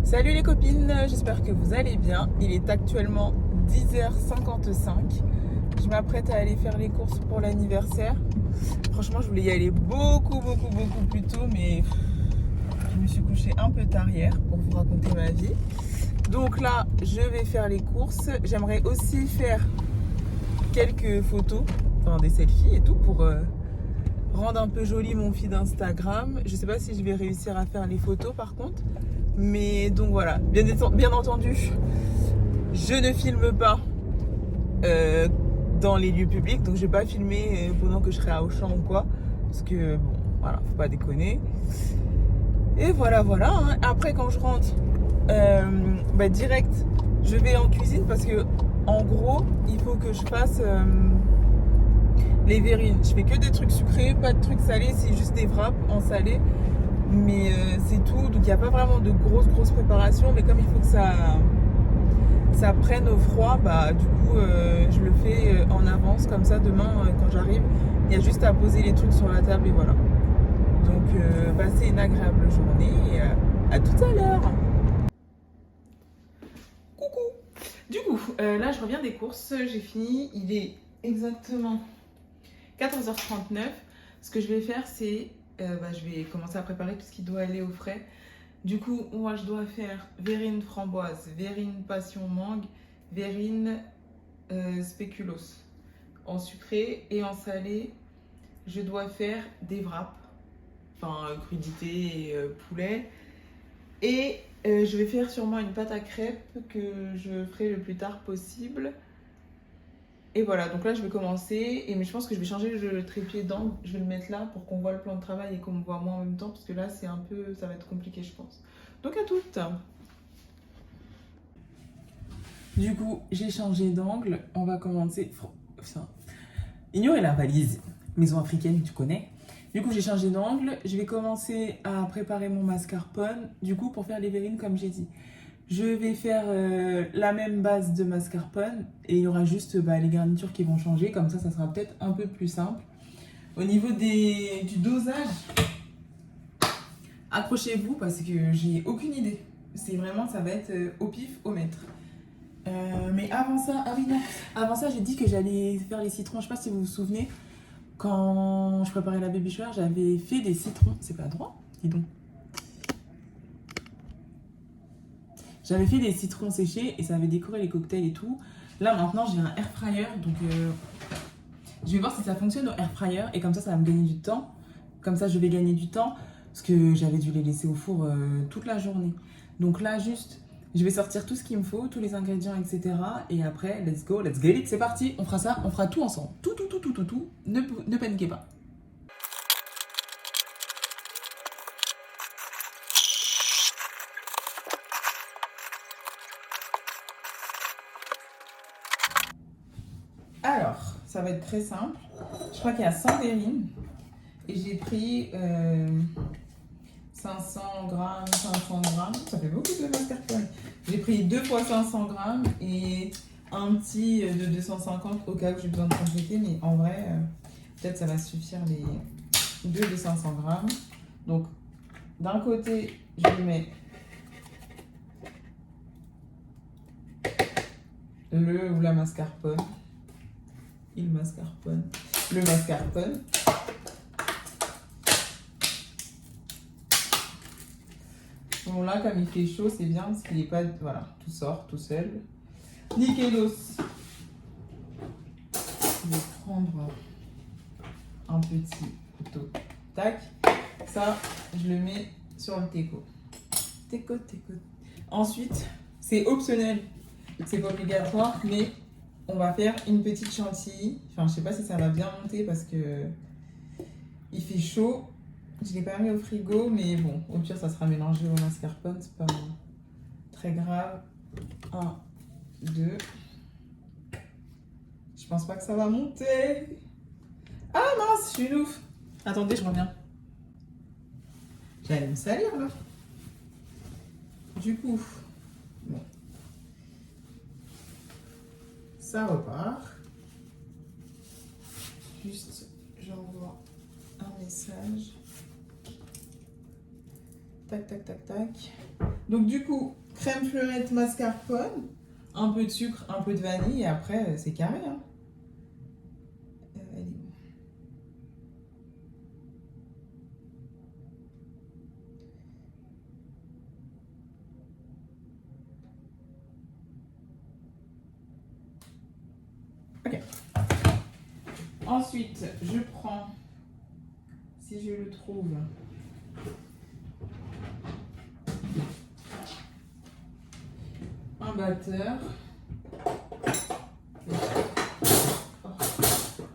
Salut les copines, j'espère que vous allez bien. Il est actuellement 10h55. Je m'apprête à aller faire les courses pour l'anniversaire. Franchement, je voulais y aller beaucoup plus tôt, mais je me suis couchée un peu tard hier pour vous raconter ma vie. Donc là, je vais faire les courses. J'aimerais aussi faire quelques photos, enfin des selfies et tout pour rendre un peu joli mon feed Instagram. Je sais pas si je vais réussir à faire les photos par contre. Mais donc voilà, bien entendu, je ne filme pas dans les lieux publics. Donc je vais pas filmer pendant que je serai à Auchan ou quoi. Parce que bon, voilà, faut pas déconner. Et voilà, hein. Après quand je rentre, direct, je vais en cuisine parce que en gros, il faut que je fasse les verrines. Je fais que des trucs sucrés, pas de trucs salés, c'est juste des wraps en salé. Mais c'est tout, donc il n'y a pas vraiment de grosses préparations, mais comme il faut que ça prenne au froid, bah du coup je le fais en avance, comme ça demain quand j'arrive, il y a juste à poser les trucs sur la table et voilà. Donc passez une agréable journée et à tout à l'heure. Coucou. Du coup, là je reviens des courses, j'ai fini, il est exactement 14h39. Ce que je vais faire, c'est je vais commencer à préparer tout ce qui doit aller au frais. Du coup, moi, je dois faire verrine framboise, verrine passion mangue, verrine spéculoos. En sucré et en salé, je dois faire des wraps, enfin crudité et poulet. Et je vais faire sûrement une pâte à crêpes que je ferai le plus tard possible. Et voilà, donc là je vais commencer, mais je pense que je vais changer le trépied d'angle, je vais le mettre là pour qu'on voit le plan de travail et qu'on me voit moins en même temps, parce que là c'est un peu, ça va être compliqué je pense. Donc à toutes. Du coup, j'ai changé d'angle, on va commencer. Putain. Ignorer la valise, maison africaine, tu connais. Du coup, j'ai changé d'angle, je vais commencer à préparer mon mascarpone, du coup pour faire les verrines comme j'ai dit. Je vais faire la même base de mascarpone et il y aura juste les garnitures qui vont changer, comme ça sera peut-être un peu plus simple. Au niveau du dosage, accrochez-vous parce que j'ai aucune idée. C'est vraiment, ça va être au pif, au mètre. Mais avant ça, ah oui non, avant ça j'ai dit que j'allais faire les citrons, je sais pas si vous vous souvenez, quand je préparais la baby shower, j'avais fait des citrons, c'est pas droit, dis donc. J'avais fait des citrons séchés et ça avait décoré les cocktails et tout. Là maintenant j'ai un air fryer, donc je vais voir si ça fonctionne au air fryer et comme ça va me gagner du temps. Comme ça je vais gagner du temps parce que j'avais dû les laisser au four toute la journée. Donc là juste, je vais sortir tout ce qu'il me faut, tous les ingrédients, etc. Et après, let's go, let's get it, c'est parti. On fera ça, on fera tout ensemble. Tout. Ne paniquez pas. Alors, ça va être très simple. Je crois qu'il y a 100 verrines. Et j'ai pris 500 grammes, 500 grammes. Ça fait beaucoup de mascarpone. J'ai pris 2 fois 500 grammes et un petit de 250 au cas où j'ai besoin de compléter. Mais en vrai, peut-être ça va suffire les 2 de 500 grammes. Donc, d'un côté, je mets le ou la mascarpone. Le mascarpone. Bon là comme il fait chaud c'est bien parce qu'il n'est pas, voilà, tout sort tout seul. Nickelos. Je vais prendre un petit couteau. Tac. Ça je le mets sur le teco. Teco. Ensuite c'est optionnel. C'est pas obligatoire mais on va faire une petite chantilly. Enfin, je sais pas si ça va bien monter parce que il fait chaud. Je l'ai pas mis au frigo, mais bon, au pire, ça sera mélangé au mascarpone, c'est pas très grave. 1, 2. Je pense pas que ça va monter. Ah mince, je suis une ouf. Attendez, je reviens. J'allais me salir là. Du coup, bon. Ça repart. Juste, j'envoie un message. Tac. Donc du coup, crème fleurette mascarpone, un peu de sucre, un peu de vanille, et après c'est carré. Hein. Elle est où? Ok. Ensuite, je prends, si je le trouve, un batteur.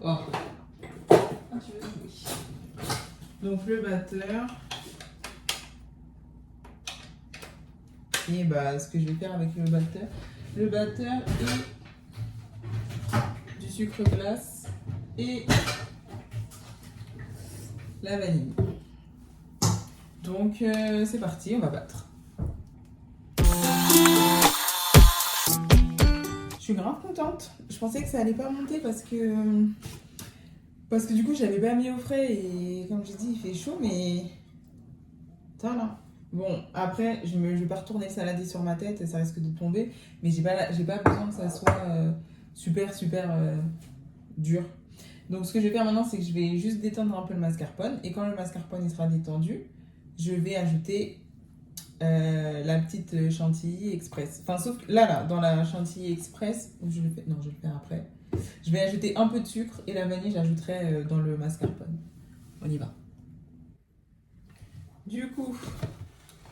Oh. Ah, tu veux? Oui. Donc le batteur. Et bah, ce que je vais faire avec le batteur et du sucre glace et la vanille. Donc c'est parti, on va battre. Je suis grave contente. Je pensais que ça allait pas monter parce que du coup j'avais pas mis au frais et comme j'ai dit il fait chaud mais voilà. Bon après je vais pas retourner le saladier sur ma tête, ça risque de tomber, mais j'ai pas besoin que ça soit super dur. Donc ce que je vais faire maintenant c'est que je vais juste détendre un peu le mascarpone et quand le mascarpone il sera détendu, je vais ajouter la petite chantilly express. Enfin, sauf que là, dans la chantilly express, je le fais, non, je vais le faire après. Je vais ajouter un peu de sucre et la vanille, j'ajouterai dans le mascarpone. On y va. Du coup,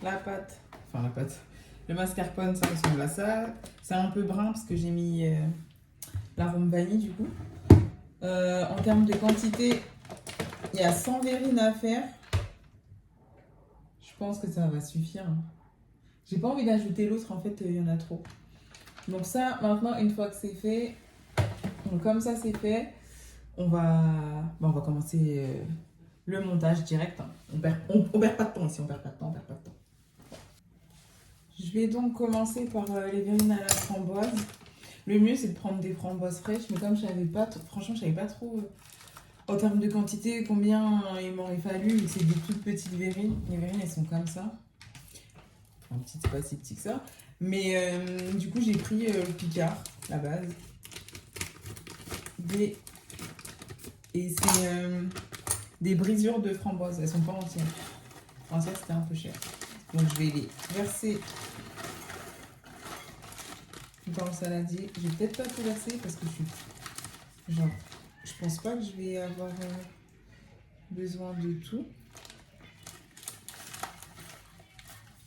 la pâte, le mascarpone, ça ressemble à ça. C'est un peu brun parce que j'ai mis l'arôme vanille du coup. En termes de quantité, il y a 100 verrines à faire. Je pense que ça va suffire. J'ai pas envie d'ajouter l'autre, en fait, il y en a trop. Donc ça, maintenant, une fois que c'est fait, donc comme ça c'est fait, on va commencer le montage direct. On perd pas de temps ici, on perd pas de temps. Je vais donc commencer par les verrines à la framboise. Le mieux c'est de prendre des framboises fraîches, mais comme je savais pas, franchement je savais pas trop en termes de quantité combien il m'aurait fallu. C'est des toutes petites verrines. Les verrines elles sont comme ça. Enfin, petite, c'est pas si petit que ça. Mais du coup j'ai pris le Picard, la base. Et c'est des brisures de framboise. Elles sont pas entières. Entières c'était un peu cher. Donc je vais les verser dans le saladier. Je vais peut-être pas tout verser parce que je pense pas que je vais avoir besoin de tout.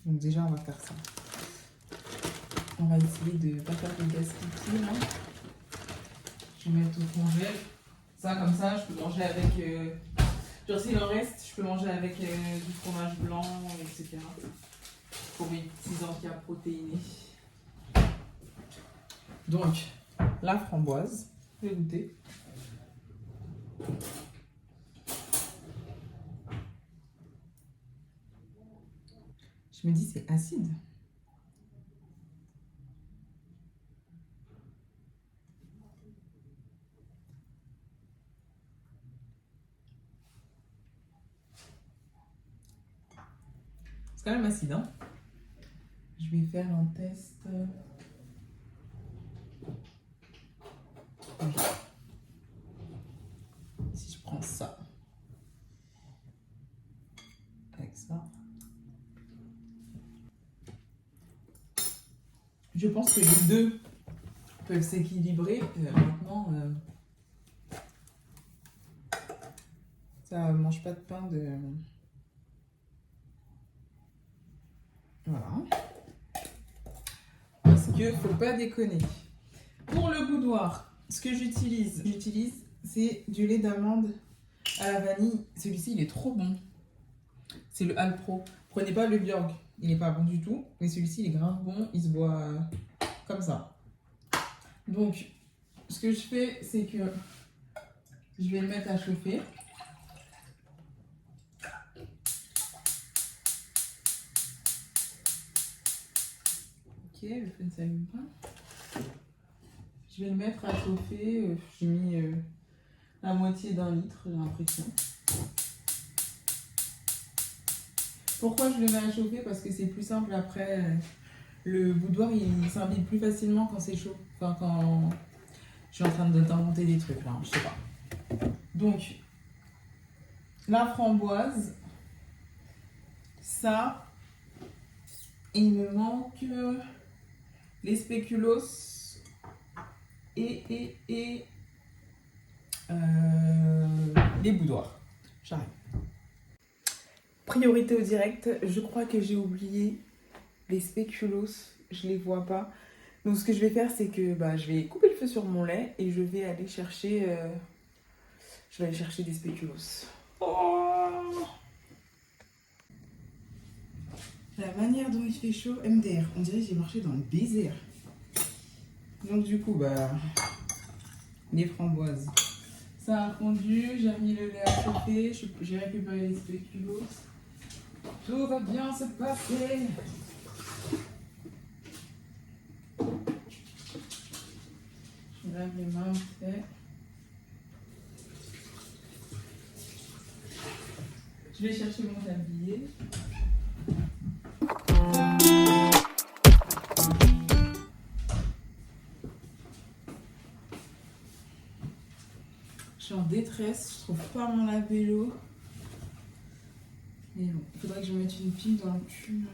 Donc déjà on va faire ça. On va essayer de pas faire de gaspillage là. Je vais mettre au congèle. Ça comme ça je peux manger avec genre s'il en reste, je peux manger avec du fromage blanc, etc. Pour mes petits entiers protéinés. Donc, la framboise, je vais goûter. Je me dis c'est acide. C'est quand même acide, hein. Je vais faire un test. Si je prends ça. Avec ça. Je pense que les deux peuvent s'équilibrer. Maintenant, ça mange pas de pain de... Voilà. Parce que faut pas déconner. Pour le boudoir, ce que j'utilise, c'est du lait d'amande à la vanille. Celui-ci, il est trop bon. C'est le Alpro. Prenez pas le Bjorg, il n'est pas bon du tout. Mais celui-ci, il est grave bon. Il se boit comme ça. Donc, ce que je fais, c'est que je vais le mettre à chauffer. Ok, le feu ne s'allume pas. Je vais le mettre à chauffer. J'ai mis la moitié d'un litre, j'ai l'impression. Pourquoi je le mets à chauffer? Parce que c'est plus simple après. Le boudoir, il s'imbibe plus facilement quand c'est chaud. Enfin, quand je suis en train d'inventer des trucs, là, je sais pas. Donc, la framboise, ça, il me manque les spéculoos et les boudoirs. J'arrive. Priorité au direct, je crois que j'ai oublié les spéculoos, je les vois pas. Donc ce que je vais faire, c'est que je vais couper le feu sur mon lait et je vais aller chercher, des spéculoos. Oh, la manière dont il fait chaud, MDR, on dirait que j'ai marché dans le désert. Donc du coup, les framboises. Ça a fondu, j'ai remis le lait à chauffer, j'ai récupéré les spéculoos. Tout va bien se passer. Je me lave les mains, fait. Je vais chercher mon tablier. Je suis en détresse, je trouve pas mon lave-vélo. Mais bon, il faudrait que je me mette une pile dans le cul.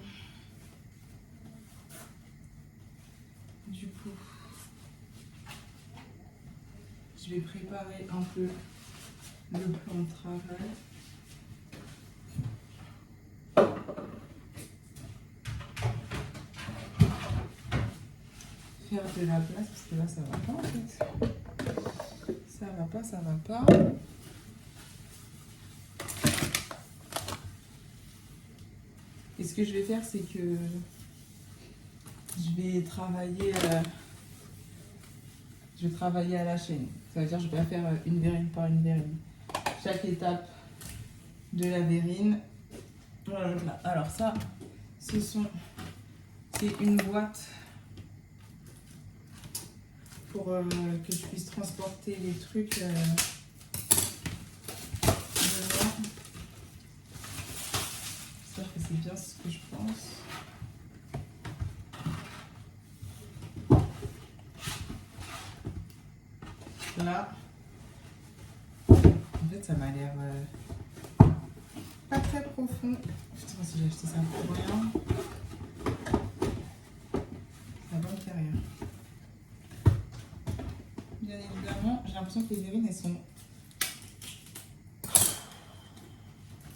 Du coup, je vais préparer un peu le plan de travail. Faire de la place parce que là ça va pas en fait. Ça va pas, ça va pas. Et ce que je vais faire, c'est que je vais travailler à la chaîne. Ça veut dire que je vais faire une verrine par une verrine. Chaque étape de la verrine. Voilà. Alors ça, c'est une boîte pour que je puisse transporter les trucs dedans. J'espère que c'est bien ce que je pense. Là, en fait, ça m'a l'air pas très profond. Putain, si j'ai acheté ça pour rien, ça va me faire rien. Bien évidemment, j'ai l'impression que les verrines, elles sont... J'ai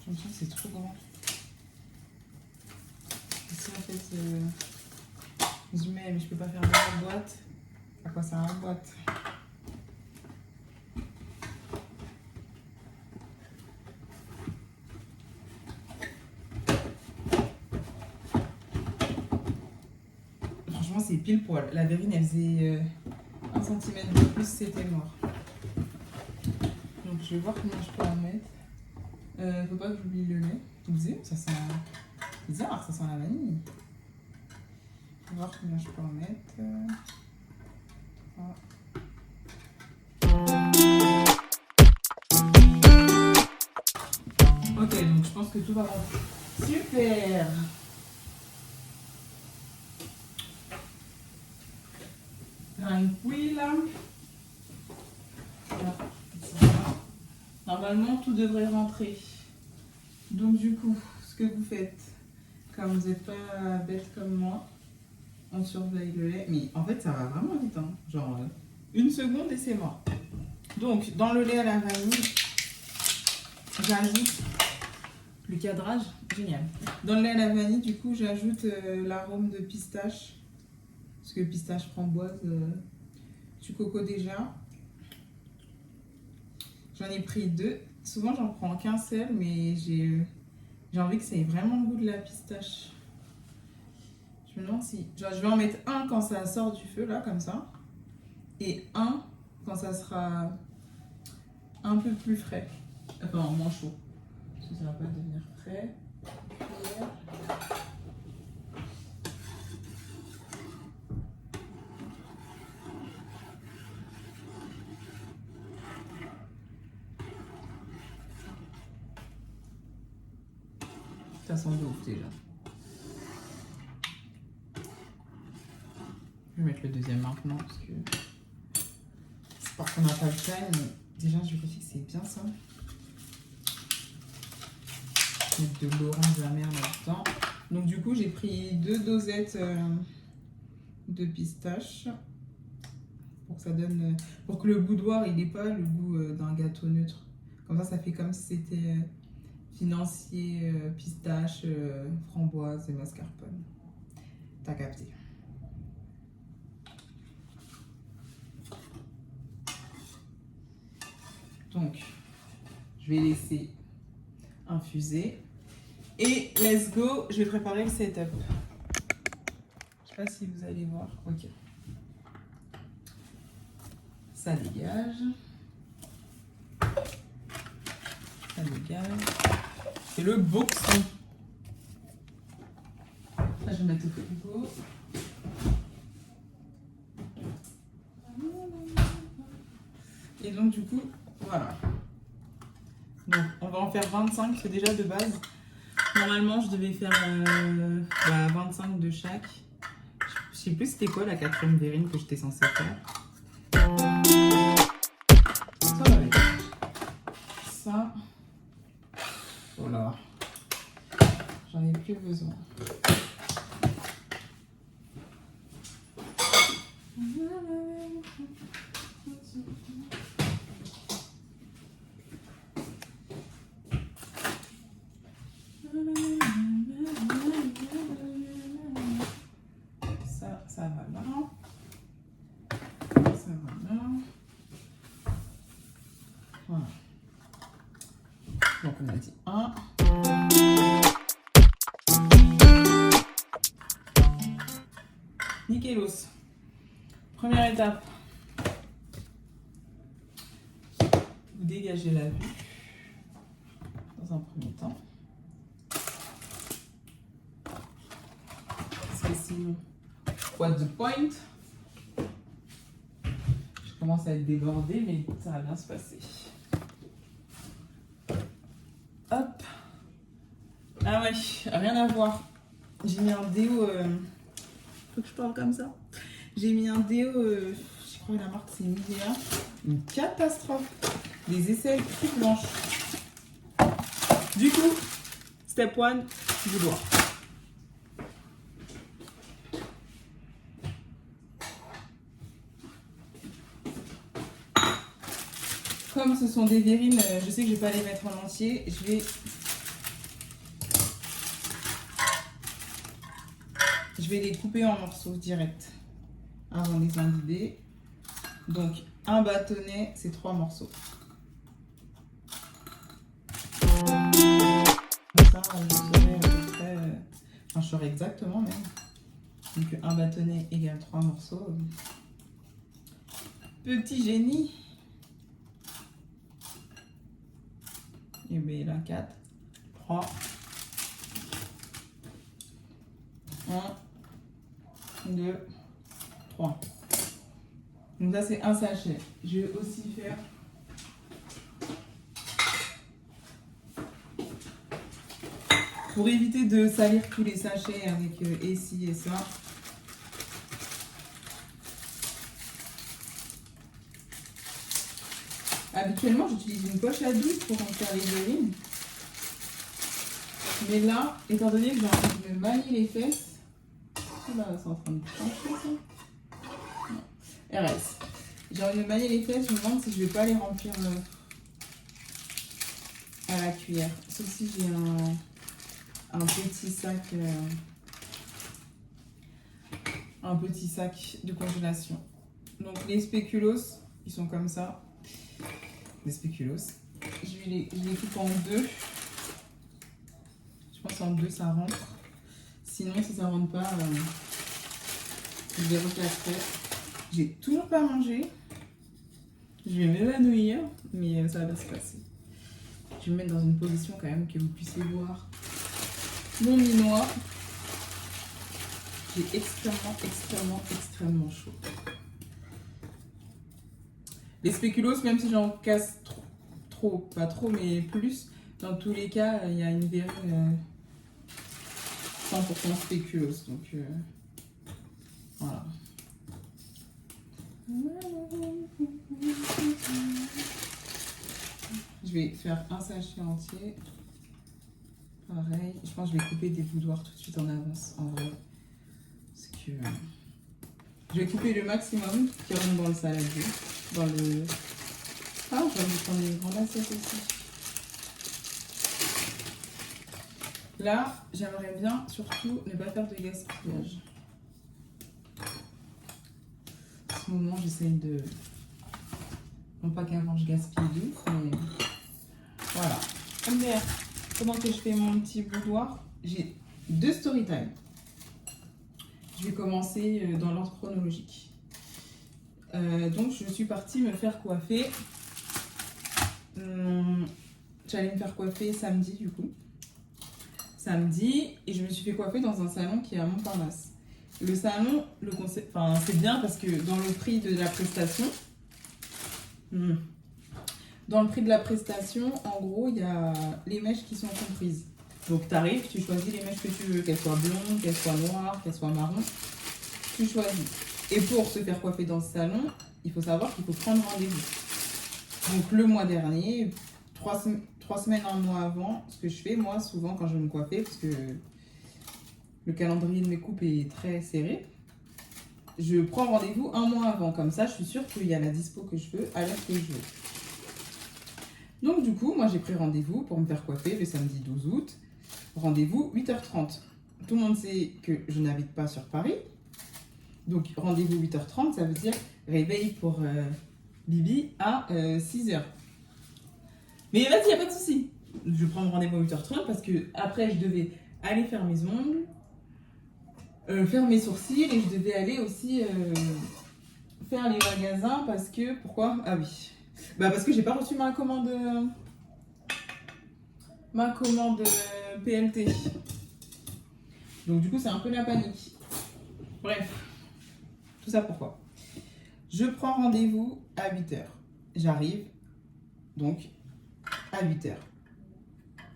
l'impression que c'est trop grand. Ici, en fait, je mets, mais je peux pas faire de la boîte. À quoi ça la boîte? Franchement, c'est pile poil. La verrine, elle faisait 1 cm de plus, c'était mort. Donc, je vais voir combien je peux en mettre. Faut pas que j'oublie le lait. Vous savez, ça sent bizarre, ça sent la vanille. Je vais voir combien je peux en mettre. Ok, donc je pense que tout va rentrer. Super! Tranquille. Normalement, tout devrait rentrer. Donc du coup, ce que vous faites, quand vous n'êtes pas bête comme moi, on surveille le lait. Mais en fait, ça va vraiment vite. Hein. Genre, 1 seconde et c'est mort. Donc, dans le lait à la vanille, j'ajoute le cadrage. Génial. Dans le lait à la vanille, du coup, j'ajoute l'arôme de pistache. Parce que pistache framboise, du coco déjà. J'en ai pris 2. Souvent, j'en prends qu'un seul, mais j'ai envie que ça ait vraiment le goût de la pistache. Je me demande si... Genre, je vais en mettre un quand ça sort du feu, là, comme ça. Et un quand ça sera un peu plus frais. Enfin, moins chaud. Parce que ça va pas devenir frais. Ça sent de ouf déjà. Je vais mettre le deuxième maintenant parce que c'est parce qu'on n'a pas le time. Mais déjà, je vérifie que c'est bien ça. Mettre de l'orange amère là-dedans. Donc du coup, j'ai pris 2 dosettes de pistache pour que ça donne, pour que le boudoir il n'ait pas le goût d'un gâteau neutre. Comme ça fait comme si c'était financier, pistache, framboise et mascarpone. T'as capté. Donc, je vais laisser infuser. Et let's go, je vais préparer le setup. Je sais pas si vous allez voir. Ok. Ça dégage. Ça dégage. C'est le boxon. Là, je vais mettre au frigo. Et donc, du coup, voilà. Donc, on va en faire 25, c'est déjà de base. Normalement, je devais faire 25 de chaque. Je sais plus c'était quoi la 4e verrine que j'étais censée faire. Ça va aller. Ça. Voilà. J'en ai plus besoin. Ça va là. Ça va là. Voilà. Donc on a dit 1. Nickelos. Première étape. Vous dégagez la vue dans un premier temps. Parce que sinon, what the point? Je commence à être débordée, mais ça va bien se passer. Hop. Ah ouais, rien à voir. J'ai mis un déo. Faut que je parle comme ça. J'ai mis un déo, je crois que la marque c'est Nivea. Une catastrophe. Des aisselles toutes blanches. Du coup, step 1, boudoir. Comme ce sont des verrines, je sais que je ne vais pas les mettre en entier. Je vais les couper en morceaux direct avant de les imbiber. Donc, un bâtonnet, c'est 3 morceaux. Comme ça, je saurai à peu près, enfin, je saurai exactement même. Donc, un bâtonnet égale 3 morceaux. Petit génie. Et bien là, 4, 3, 1, 2, 3. Donc là, c'est un sachet. Je vais aussi faire pour éviter de salir tous les sachets avec et ci et ça. Habituellement, j'utilise une poche à douille pour en faire les verrines. Mais là, étant donné que j'ai envie de me manier les fesses, là, c'est en train de pencher ça. Non. RS. J'ai envie de me manier les fesses, je me demande si je vais pas les remplir à la cuillère. Sauf si j'ai un petit sac de congélation. Donc les spéculoos, ils sont comme ça. Les spéculoos. Je les coupe en 2. Je pense en 2 ça rentre. Sinon si ça rentre pas, je vais reclasser. J'ai toujours pas mangé. Je vais m'évanouir, mais ça va bien se passer. Je vais me mettre dans une position quand même que vous puissiez voir mon minois. J'ai extrêmement chaud. Les spéculoos, même si j'en casse trop, pas trop, mais plus, dans tous les cas, il y a une verrine 100% spéculoos. Donc, voilà. Je vais faire un sachet entier. Pareil. Je pense que je vais couper des boudoirs tout de suite en avance, en vrai. Parce que je vais couper le maximum qui rentre dans le saladier. Dans le... Ah, je vais vous prendre une grande assiette aussi. Là, j'aimerais bien surtout ne pas faire de gaspillage. En ce moment, j'essaye de... Non pas qu'avant je gaspille de ouf, mais... Voilà. Merde. Pendant que je fais mon petit boudoir, j'ai 2 story time. Je vais commencer dans l'ordre chronologique. Donc, je suis partie me faire coiffer. J'allais me faire coiffer samedi, du coup. Samedi, et je me suis fait coiffer dans un salon qui est à Montparnasse. Le salon, le concept, enfin, c'est bien parce que dans le prix de la prestation, en gros, il y a les mèches qui sont comprises. Donc, tu arrives, tu choisis les mèches que tu veux, qu'elles soient blondes, qu'elles soient noires, qu'elles soient marron. Tu choisis. Et pour se faire coiffer dans ce salon, il faut savoir qu'il faut prendre rendez-vous. Donc, le mois dernier, 3 semaines, un mois avant, ce que je fais, moi, souvent, quand je veux me coiffer, parce que le calendrier de mes coupes est très serré, je prends rendez-vous un mois avant. Comme ça, je suis sûre qu'il y a la dispo que je veux, à l'heure que je veux. Donc, du coup, moi, j'ai pris rendez-vous pour me faire coiffer le samedi 12 août. Rendez-vous 8h30. Tout le monde sait que je n'habite pas sur Paris. Donc, rendez-vous 8h30, ça veut dire réveil pour Bibi à 6h. Mais vas-y, il n'y a pas de souci. Je prends rendez-vous à 8h30 parce que après je devais aller faire mes ongles, faire mes sourcils et je devais aller aussi faire les magasins parce que... Pourquoi? Ah oui. Bah parce que j'ai pas reçu ma commande PLT. Donc du coup, c'est un peu la panique. Bref. Tout ça pourquoi? Je prends rendez-vous à 8h. J'arrive donc à 8h.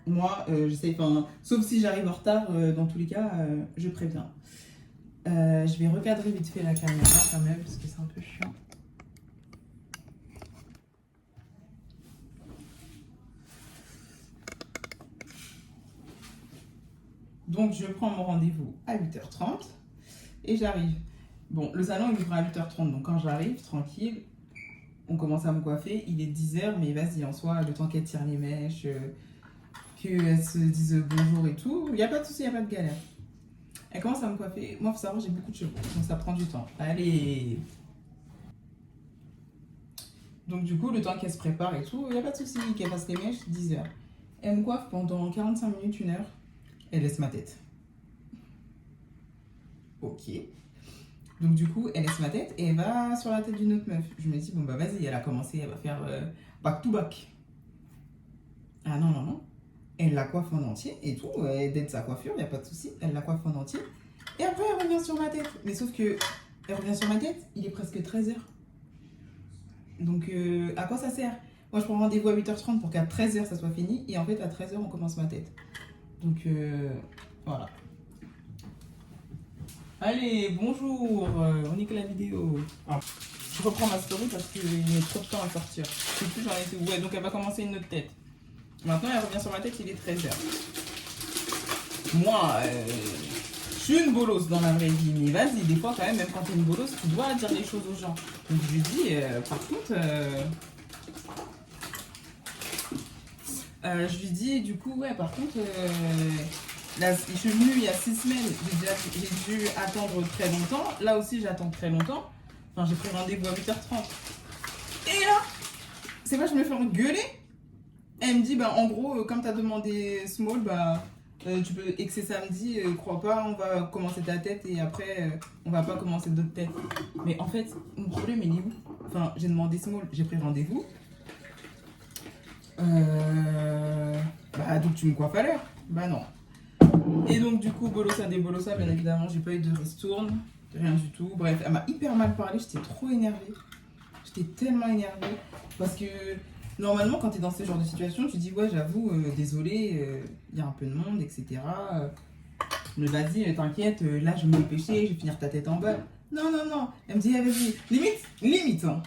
Moi, j'essaye, enfin, sauf si j'arrive en retard, dans tous les cas, je préviens. Je vais recadrer vite fait la caméra quand même, parce que c'est un peu chiant. Donc, je prends mon rendez-vous à 8h30 et j'arrive. Bon, le salon il ouvre à 8h30, donc quand j'arrive, tranquille, on commence à me coiffer. Il est 10h, mais vas-y, en soi, le temps qu'elle tire les mèches, qu'elle se dise bonjour et tout, il n'y a pas de souci, il n'y a pas de galère. Elle commence à me coiffer. Moi, il faut savoir, j'ai beaucoup de cheveux, donc ça prend du temps. Allez! Donc, du coup, le temps qu'elle se prépare et tout, il n'y a pas de souci, qu'elle fasse les mèches, 10h. Elle me coiffe pendant 45 minutes, 1 heure. Elle laisse ma tête. Ok. Donc du coup, elle laisse ma tête et elle va sur la tête d'une autre meuf. Je me dis, bon bah vas-y, elle a commencé, elle va faire back to back. Ah non, non, non. Elle la coiffe en entier et tout. Elle aide sa coiffure, il n'y a pas de souci. Elle la coiffe en entier. Et après, elle revient sur ma tête. Mais sauf que, elle revient sur ma tête, il est presque 13h. Donc à quoi ça sert? Moi, je prends rendez-vous à 8h30 pour qu'à 13h, ça soit fini. Et en fait, à 13h, on commence ma tête. Donc voilà. Allez, bonjour, on nique la vidéo. Ah, je reprends ma story parce qu'il met trop de temps à sortir. Je sais plus, j'en étais où. Ouais, donc elle va commencer une autre tête. Maintenant, elle revient sur ma tête, il est 13h. Moi, je suis une bolosse dans la vraie vie, mais vas-y, des fois, quand même quand t'es une bolosse, tu dois dire les choses aux gens. Donc je lui dis, par contre, je lui dis, du coup, ouais, par contre, là, je suis venue il y a 6 semaines, j'ai dû attendre très longtemps. Là aussi, j'attends très longtemps. Enfin, j'ai pris rendez-vous à 8h30. Et là, c'est moi, je me fais engueuler. Elle me dit, bah, en gros, comme tu as demandé small, bah, tu peux, et que c'est samedi, crois pas, on va commencer ta tête et après, on va pas commencer d'autres têtes. Mais en fait, mon problème, il est où? Enfin, j'ai demandé small, j'ai pris rendez-vous. Bah, donc tu me coiffes à l'heure? Bah, non. Et donc du coup, bolossa des bolossa, bien évidemment, j'ai pas eu de ristourne, rien du tout. Bref, elle m'a hyper mal parlé, j'étais trop énervée. J'étais tellement énervée. Parce que normalement, quand tu es dans ce genre de situation, tu dis ouais, j'avoue, désolé, il y a un peu de monde, etc. Mais vas-y, t'inquiète, là je vais me dépêcher, je vais finir ta tête en bas. Non, non, non. Elle me dit, ah, vas-y. Limite, hein.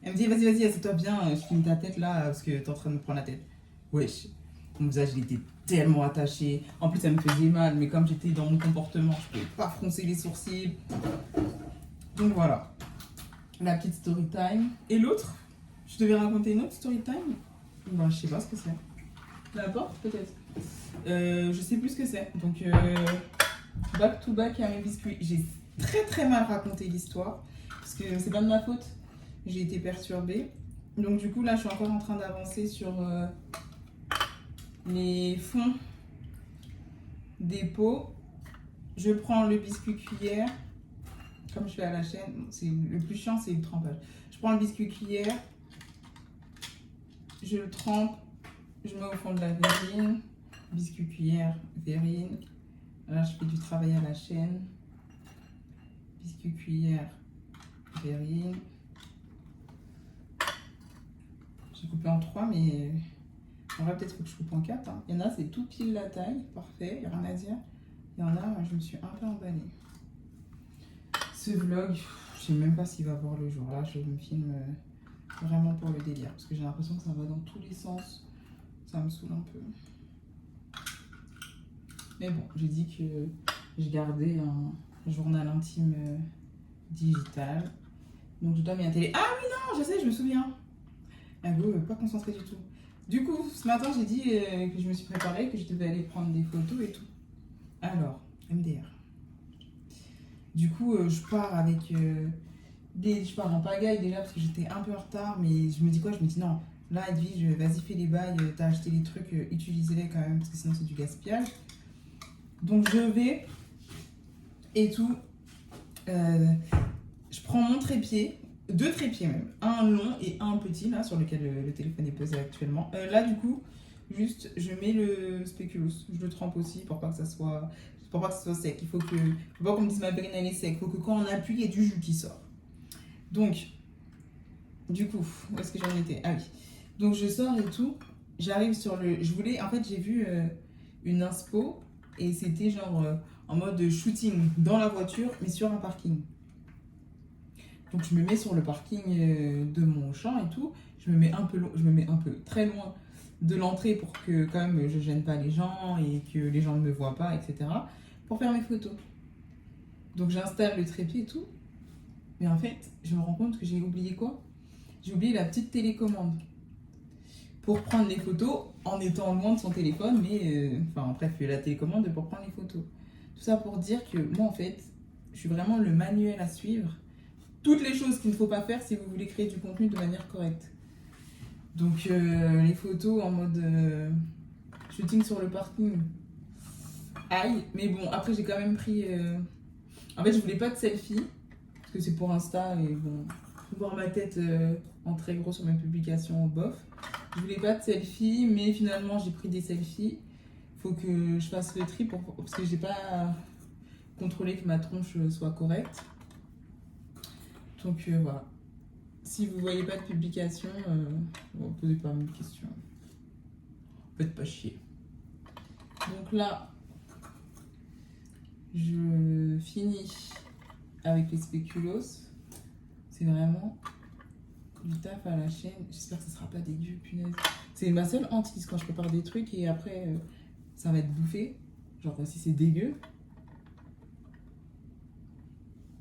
Elle me dit, vas-y, vas-y, assieds-toi bien, je finis ta tête là, parce que t'es en train de me prendre la tête. Wesh. Mon visage, il était tellement attaché. En plus, ça me faisait mal, mais comme j'étais dans mon comportement, je pouvais pas froncer les sourcils. Donc voilà. La petite story time. Et l'autre, je devais raconter une autre story time. Ben, je sais pas ce que c'est. N'importe, peut-être. Je sais plus ce que c'est. Donc, back to back à mes biscuits. J'ai très très mal raconté l'histoire. Parce que c'est pas de ma faute. J'ai été perturbée. Donc, du coup, là, je suis encore en train d'avancer sur les fonds des pots. Je prends le biscuit cuillère. Comme je fais à la chaîne, le plus chiant, c'est le trempage. Je prends le biscuit cuillère. Je le trempe. Je mets au fond de la verrine. Biscuit cuillère, verrine. Là, je fais du travail à la chaîne. Biscuit cuillère, verrine. J'ai coupé en 3, mais en vrai, peut-être faut que je coupe en 4. Hein. Il y en a, c'est tout pile la taille, parfait, il n'y a rien à dire. Il y en a, je me suis un peu emballée. Ce vlog, je sais même pas s'il va voir le jour. Là, je me filme vraiment pour le délire, parce que j'ai l'impression que ça va dans tous les sens. Ça me saoule un peu. Mais bon, j'ai dit que je gardais un journal intime digital. Donc, je dois m'y atteler. Ah oui, non, je sais, je me souviens. Ah go, pas concentré du tout. Du coup, ce matin, j'ai dit que je me suis préparée, que je devais aller prendre des photos et tout. Alors, MDR. Du coup, je pars avec je pars en pagaille déjà parce que j'étais un peu en retard, mais je me dis quoi? Je me dis non, là, Edwige, vas-y, fais les bails, t'as acheté les trucs, utilisez-les quand même parce que sinon c'est du gaspillage. Donc je vais et tout. Je prends mon trépied, 2 trépieds même, un long et un petit là sur lequel le téléphone est posé actuellement. Là du coup, juste je mets le spéculoos, je le trempe aussi pour pas que ça soit, sec. Faut pas qu'on me dise ma verrine elle est sec, faut que quand on appuie, il y ait du jus qui sort. Donc, du coup, où est-ce que j'en étais? Ah oui. Donc je sors et tout, j'arrive sur le, en fait j'ai vu une inspo et c'était genre en mode shooting dans la voiture mais sur un parking. Donc je me mets sur le parking de mon champ et tout. Je me mets un peu très loin de l'entrée pour que quand même je gêne pas les gens et que les gens ne me voient pas, etc. pour faire mes photos. Donc j'installe le trépied et tout. Mais en fait, je me rends compte que j'ai oublié quoi? J'ai oublié la petite télécommande pour prendre les photos en étant loin de son téléphone, mais enfin bref, la télécommande pour prendre les photos. Tout ça pour dire que moi en fait, je suis vraiment le manuel à suivre. Toutes les choses qu'il ne faut pas faire si vous voulez créer du contenu de manière correcte. Donc les photos en mode shooting sur le parking. Aïe, mais bon, après j'ai quand même pris... En fait, je voulais pas de selfie, parce que c'est pour Insta, et bon, voir ma tête en très gros sur mes publications, bof. Je voulais pas de selfie, mais finalement j'ai pris des selfies. Faut que je fasse le tri parce que j'ai pas contrôlé que ma tronche soit correcte. Donc voilà. Si vous voyez pas de publication, posez pas mes questions. Faites pas chier. Donc là, je finis avec les spéculoos. C'est vraiment du taf à la chaîne. J'espère que ça sera pas dégueu, punaise. C'est ma seule hantise quand je prépare des trucs et après ça va être bouffé. Genre si c'est dégueu,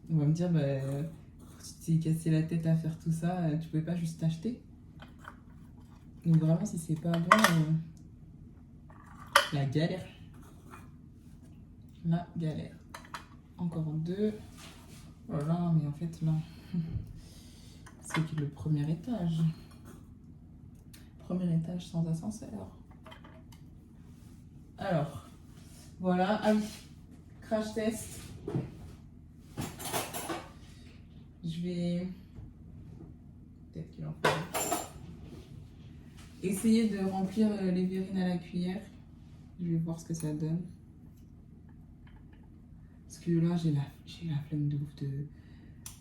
on va me dire bah tu t'es cassé la tête à faire tout ça, tu pouvais pas juste t'acheter. Donc vraiment si c'est pas bon, la galère. La galère. Encore 2. Voilà, mais en fait là, c'est que le premier étage. Premier étage sans ascenseur. Alors, voilà. Ah oui, crash test. Je vais... Peut-être qu'il en faut. Essayer de remplir les verrines à la cuillère. Je vais voir ce que ça donne. Parce que là, j'ai la flemme de ouf de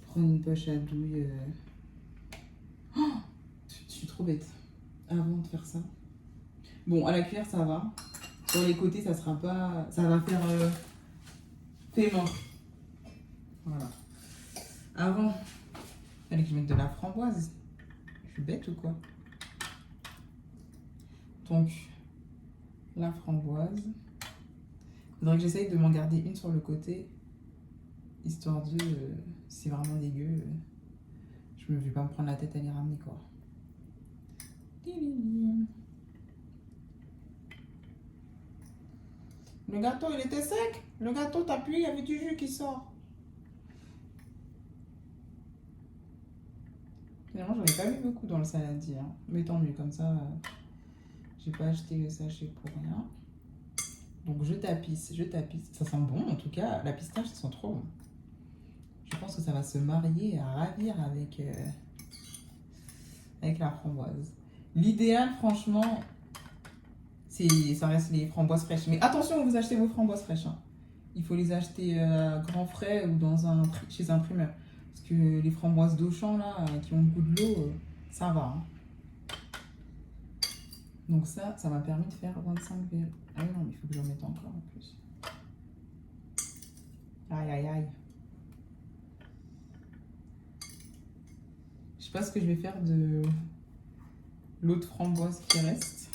prendre une poche à douille. Oh, je suis trop bête avant de faire ça. Bon, à la cuillère, ça va. Sur les côtés, ça sera pas... Ça va faire paiement. Voilà. Avant, il fallait que je mette de la framboise. Je suis bête ou quoi? Donc, la framboise. Il faudrait que j'essaye de m'en garder une sur le côté. Histoire de, si c'est vraiment dégueu, je ne vais pas me prendre la tête à les ramener, quoi. Le gâteau, il était sec. Le gâteau, t'appuies, il y avait du jus qui sort. Finalement, j'en ai pas mis beaucoup dans le saladier. Hein. Mais tant mieux, comme ça, j'ai pas acheté le sachet pour rien. Donc, je tapisse, je tapisse. Ça sent bon, en tout cas. La pistache, ça sent trop bon. Je pense que ça va se marier, à ravir avec la framboise. L'idéal, franchement, ça reste les framboises fraîches. Mais attention quand vous achetez vos framboises fraîches. Hein. Il faut les acheter à grands frais ou chez un primeur. Parce que les framboises d'Auchan, là, qui ont le goût de l'eau, ça va. Hein. Donc ça m'a permis de faire 25 verres. Ah non, mais il faut que j'en mette encore en plus. Aïe, aïe, aïe. Je sais pas ce que je vais faire de l'autre framboise qui reste.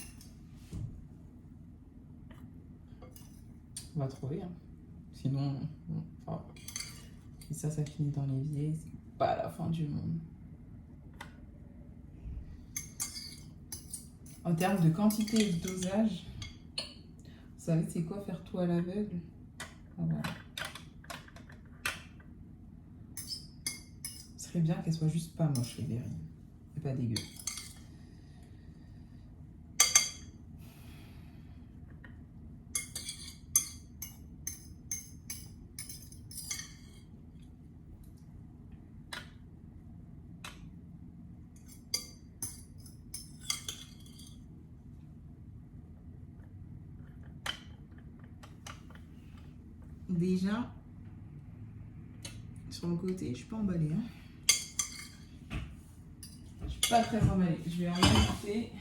On va trouver. Hein. Sinon, bon, et ça finit dans l'évier. C'est pas la fin du monde. En termes de quantité et de dosage, vous savez c'est quoi faire tout à l'aveugle? Ah, voilà. Ce serait bien qu'elle soit juste pas moche, les verrines. Et pas dégueu. Déjà, sur le côté, je suis pas emballée. Hein. Je suis pas très emballée. Je vais en ajouter.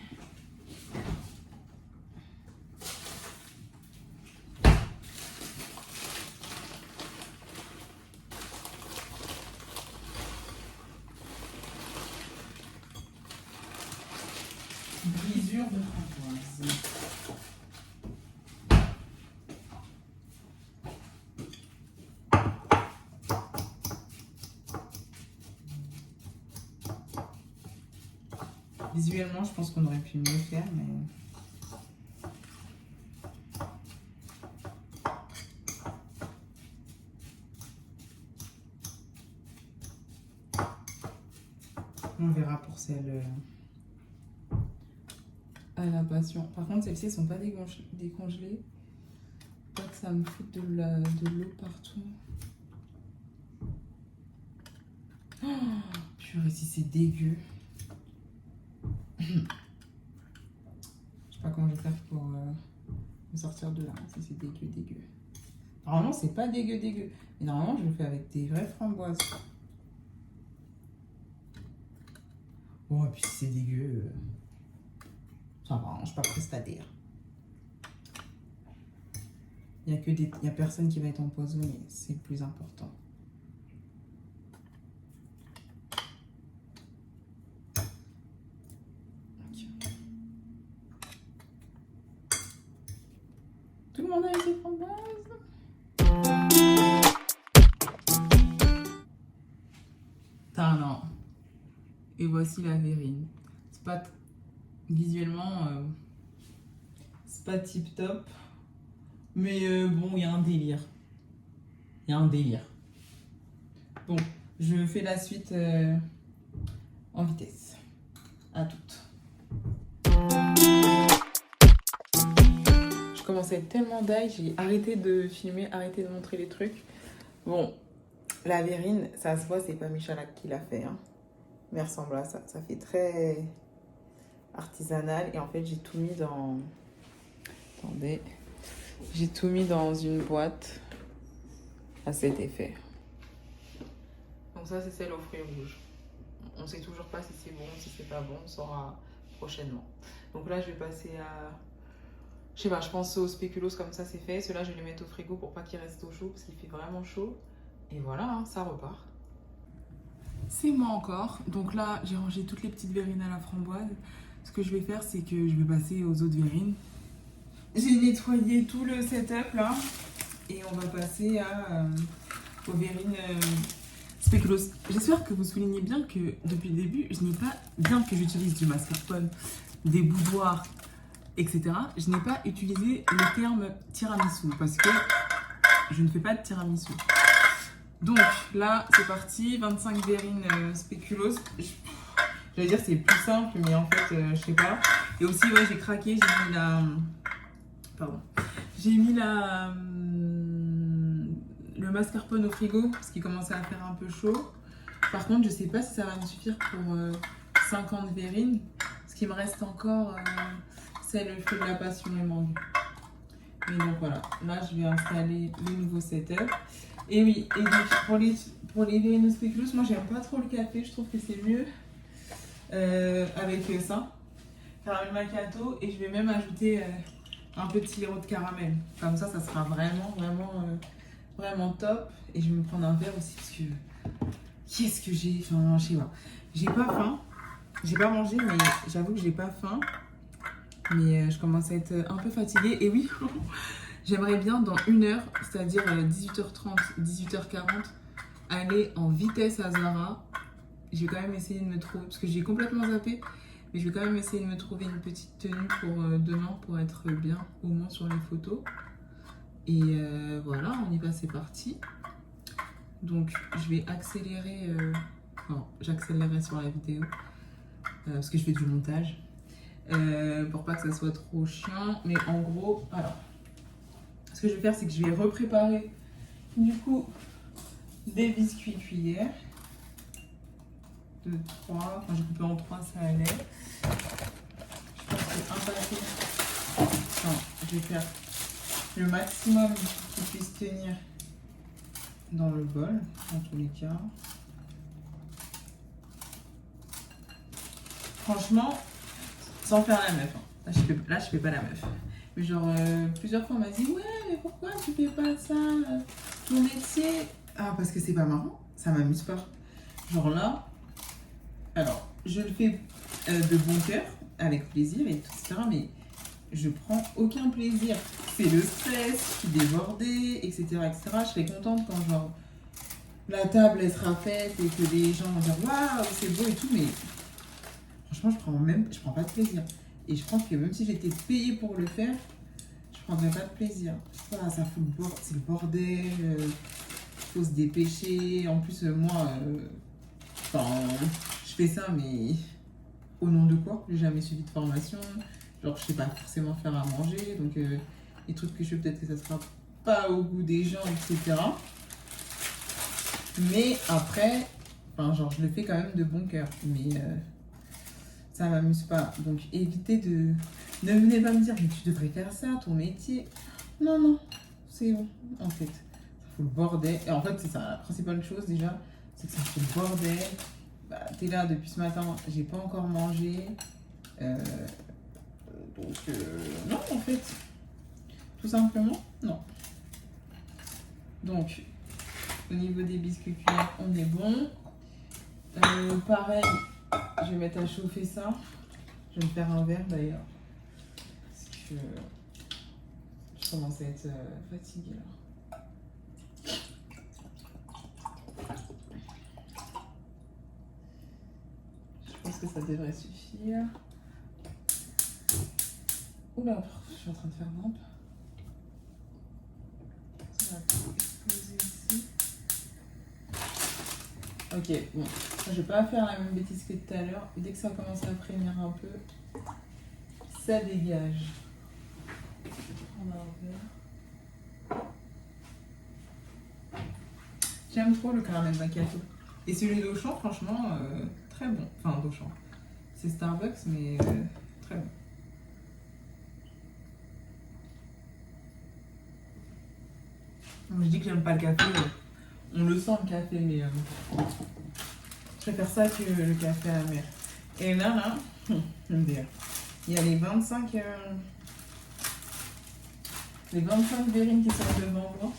Brisure de framboise. Visuellement, je pense qu'on aurait pu mieux faire, mais... On verra pour celle à la passion. Par contre, celles-ci ne sont pas décongelées. Pas que ça me foute de l'eau partout. Oh, purée, si c'est dégueu. Je sais pas comment je vais faire pour me sortir de là, si c'est dégueu. Normalement, c'est pas dégueu. Mais normalement, je le fais avec des vraies framboises. Bon, et puis si c'est dégueu, ça va, je suis pas prestataire. Il y a personne qui va être empoisonné, c'est le plus important. Tout le monde a eu ses framboises? Non. Et voici la verrine. C'est pas visuellement, c'est pas tip top, mais bon, il y a un délire. Bon, je fais la suite en vitesse. À toutes. Je commençais tellement d'ail, j'ai arrêté de filmer, arrêté de montrer les trucs. Bon, la verrine, ça se voit, c'est pas Michalak qui l'a fait. Hein. Mais ressemble à ça. Ça fait très artisanal. Et en fait, j'ai tout mis dans... Attendez. J'ai tout mis dans une boîte à cet effet. Donc ça, c'est celle aux fruits rouges. On ne sait toujours pas si c'est bon, si c'est pas bon. On saura prochainement. Donc là, je vais passer à Je sais pas, je pense aux spéculoos comme ça c'est fait. Ceux-là je vais les mettre au frigo pour pas qu'ils restent au chaud parce qu'il fait vraiment chaud. Et voilà, hein, ça repart. C'est moi encore. Donc là j'ai rangé toutes les petites verrines à la framboise. Ce que je vais faire c'est que je vais passer aux autres verrines. J'ai nettoyé tout le setup là. Et on va passer aux verrines spéculoos. J'espère que vous soulignez bien que depuis le début, je n'ai pas, bien que j'utilise du mascarpone, des boudoirs, etc., je n'ai pas utilisé le terme tiramisu parce que je ne fais pas de tiramisu. Donc là, c'est parti, 25 verrines spéculoos. J'allais dire c'est plus simple, mais en fait, je sais pas. Et aussi, ouais, j'ai craqué, j'ai mis la... Pardon. J'ai mis le mascarpone au frigo parce qu'il commençait à faire un peu chaud. Par contre, je sais pas si ça va me suffire pour 50 verrines. Parce qu'il me reste encore c'est le feu de la passion et mangue. Et donc voilà, là je vais installer le nouveau setup. Et oui, et donc pour les verrines spéculoos, moi j'aime pas trop le café, je trouve que c'est mieux avec ça. Caramel macchiato, et je vais même ajouter un peu de sirop de caramel. Comme ça sera vraiment top. Et je vais me prendre un verre aussi parce que qu'est-ce que j'ai, enfin je sais pas. J'ai pas faim, j'ai pas mangé, mais j'avoue que j'ai pas faim. Mais je commence à être un peu fatiguée. Et oui, j'aimerais bien dans 1 heure, c'est-à-dire 18h30, 18h40, aller en vitesse à Zara. Je vais quand même essayer de me trouver, parce que j'ai complètement zappé, mais je vais quand même essayer de me trouver une petite tenue pour demain pour être bien au moins sur les photos. Et voilà, on y va, c'est parti. Donc je vais accélérer, non, j'accélérerai sur la vidéo, parce que je fais du montage. Pour pas que ça soit trop chiant, mais en gros, alors ce que je vais faire, c'est que je vais repréparer du coup des biscuits cuillères de 3, quand j'ai coupé en 3 ça allait, je pense que un paquet, enfin, je vais faire le maximum qui puisse tenir dans le bol dans tous les cas. Franchement, sans faire la meuf, hein. Là, je fais pas la meuf. Mais genre, plusieurs fois, on m'a dit, ouais, mais pourquoi tu fais pas ça, ton métier? Ah, parce que c'est pas marrant, ça m'amuse pas. Genre là, alors, je le fais de bon cœur, avec plaisir, et tout, etc. Mais je prends aucun plaisir. C'est le stress, je suis débordée, etc., etc. Je serais contente quand, genre, la table, elle sera faite et que les gens vont dire, waouh, c'est beau et tout, mais... Franchement, je prends pas de plaisir. Et je pense que même si j'étais payée pour le faire, je prendrais pas de plaisir. Voilà, ça fout c'est le bordel. Faut se dépêcher. En plus, moi, je fais ça, mais au nom de quoi? J'ai jamais suivi de formation. Genre, je sais pas forcément faire à manger. Donc, les trucs que je fais, peut-être que ça sera pas au goût des gens, etc. Mais après, genre, je le fais quand même de bon cœur. Mais... ça m'amuse pas. Donc évitez de... Ne venez pas me dire, mais tu devrais faire ça, ton métier. Non, non, c'est bon. En fait, ça fout le bordel. Et en fait, c'est ça, la principale chose déjà, c'est que ça fout le bordel. Bah, t'es là depuis ce matin, j'ai pas encore mangé. Donc, non, en fait. Tout simplement, non. Donc, au niveau des biscuits cuillères, on est bon. Pareil, je vais mettre à chauffer ça. Je vais me faire un verre d'ailleurs. Parce que je commence à être fatiguée là. Je pense que ça devrait suffire. Oula, je suis en train de faire lampe. Ça va exploser ici. Ok, bon. Je vais pas faire la même bêtise que tout à l'heure. Dès que ça commence à frémir un peu, ça dégage. On va en verre. J'aime trop le caramel macchiato. Et celui d'Auchan, franchement, très bon. Enfin, d'Auchan. C'est Starbucks, mais très bon. Je dis que j'aime pas le café. On le sent le café, mais je préfère ça que le café amer. Et là, il y a les 25 Les 25 verrines qui sont devant moi.